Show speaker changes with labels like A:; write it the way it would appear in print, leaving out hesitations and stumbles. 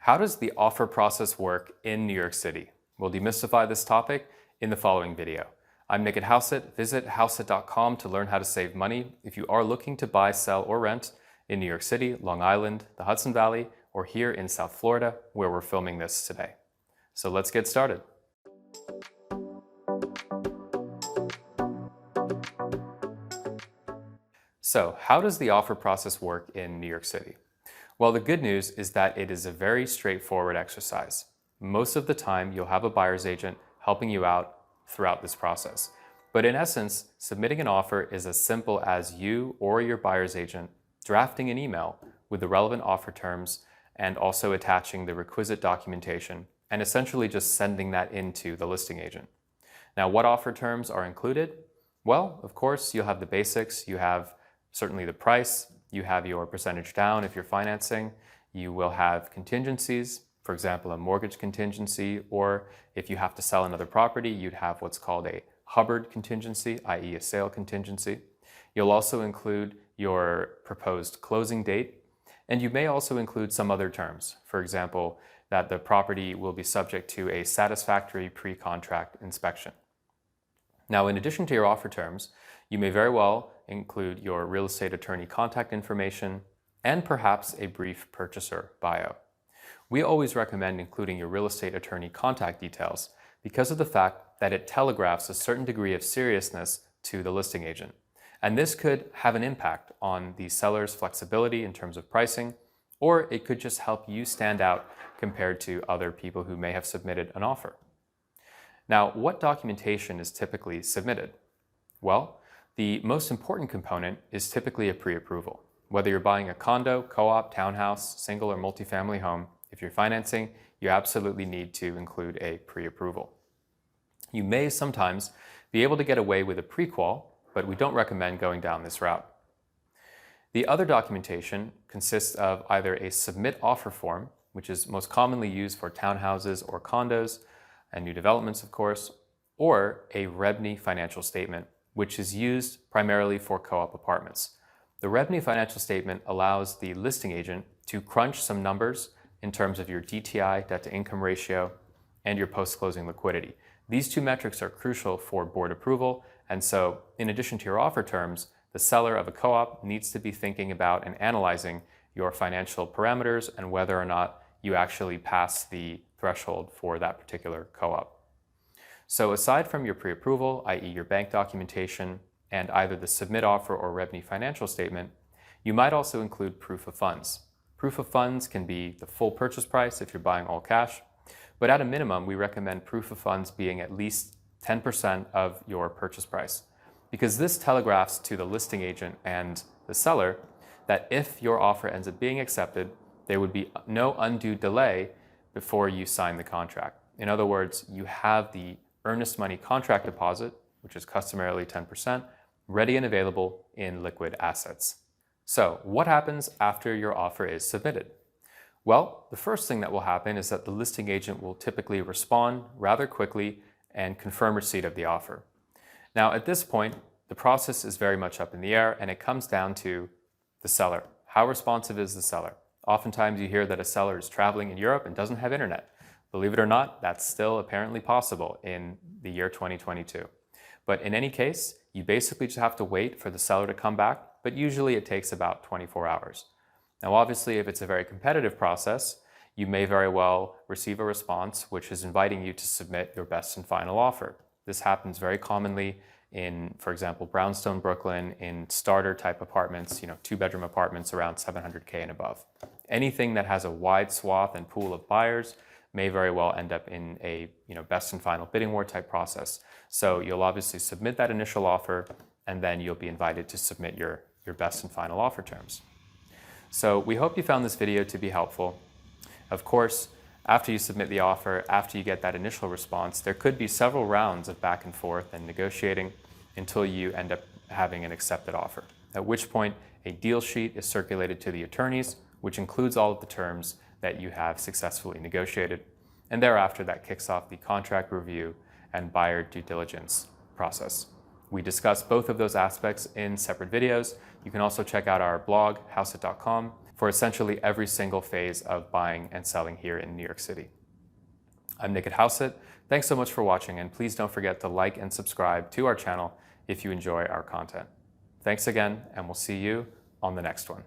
A: How does the offer process work in New York City? We'll demystify this topic in the following video. I'm Nick at Hauseit. Visit hauseit.com to learn how to save money if you are looking to buy, sell, or rent in New York City, Long Island, the Hudson Valley, or here in South Florida, where we're filming this today. So let's get started. So how does the offer process work in New York City? Well, the good news is that it is a very straightforward exercise. Most of the time, you'll have a buyer's agent helping you out throughout this process. But in essence, submitting an offer is as simple as you or your buyer's agent drafting an email with the relevant offer terms and also attaching the requisite documentation and essentially just sending that into the listing agent. Now, what offer terms are included? Well, of course, you'll have the basics. You have certainly the price. You have your percentage down if you're financing. You will have contingencies, for example, a mortgage contingency, or if you have to sell another property, you'd have what's called a Hubbard contingency, i.e. a sale contingency. You'll also include your proposed closing date, and you may also include some other terms. For example, that the property will be subject to a satisfactory pre-contract inspection. Now, in addition to your offer terms, you may very well include your real estate attorney contact information and perhaps a brief purchaser bio. We always recommend including your real estate attorney contact details because of the fact that it telegraphs a certain degree of seriousness to the listing agent. And this could have an impact on the seller's flexibility in terms of pricing, or it could just help you stand out compared to other people who may have submitted an offer. Now, what documentation is typically submitted? Well, the most important component is typically a pre-approval. Whether you're buying a condo, co-op, townhouse, single or multifamily home, if you're financing, you absolutely need to include a pre-approval. You may sometimes be able to get away with a pre-qual, but we don't recommend going down this route. The other documentation consists of either a submit offer form, which is most commonly used for townhouses or condos, and new developments, of course, or a REBNY financial statement, which is used primarily for co-op apartments. The REBNY financial statement allows the listing agent to crunch some numbers in terms of your DTI, debt to income ratio, and your post-closing liquidity. These two metrics are crucial for board approval, and so in addition to your offer terms, the seller of a co-op needs to be thinking about and analyzing your financial parameters and whether or not you actually pass the threshold for that particular co-op. So aside from your pre-approval, i.e. your bank documentation, and either the submit offer or REBNY financial statement, you might also include proof of funds. Proof of funds can be the full purchase price if you're buying all cash, but at a minimum, we recommend proof of funds being at least 10% of your purchase price, because this telegraphs to the listing agent and the seller that if your offer ends up being accepted, there would be no undue delay before you sign the contract. In other words, you have the earnest money contract deposit, which is customarily 10%, ready and available in liquid assets. So what happens after your offer is submitted? Well, the first thing that will happen is that the listing agent will typically respond rather quickly and confirm receipt of the offer. Now, at this point, the process is very much up in the air, and it comes down to the seller. How responsive is the seller? Oftentimes you hear that a seller is traveling in Europe and doesn't have internet. Believe it or not, that's still apparently possible in the year 2022. But in any case, you basically just have to wait for the seller to come back, but usually it takes about 24 hours. Now, obviously, if it's a very competitive process, you may very well receive a response which is inviting you to submit your best and final offer. This happens very commonly in, for example, Brownstone, Brooklyn, in starter type apartments, 2-bedroom apartments around $700K and above. Anything that has a wide swath and pool of buyers may very well end up in a best and final bidding war type process. So you'll obviously submit that initial offer, and then you'll be invited to submit your best and final offer terms. So we hope you found this video to be helpful. Of course, after you submit the offer, after you get that initial response, there could be several rounds of back and forth and negotiating until you end up having an accepted offer, at which point a deal sheet is circulated to the attorneys, which includes all of the terms that you have successfully negotiated, and thereafter that kicks off the contract review and buyer due diligence process. We discuss both of those aspects in separate videos. You can also check out our blog, hauseit.com, for essentially every single phase of buying and selling here in New York City. I'm Nick at Hauseit. Thanks so much for watching, and please don't forget to like and subscribe to our channel if you enjoy our content. Thanks again, and we'll see you on the next one.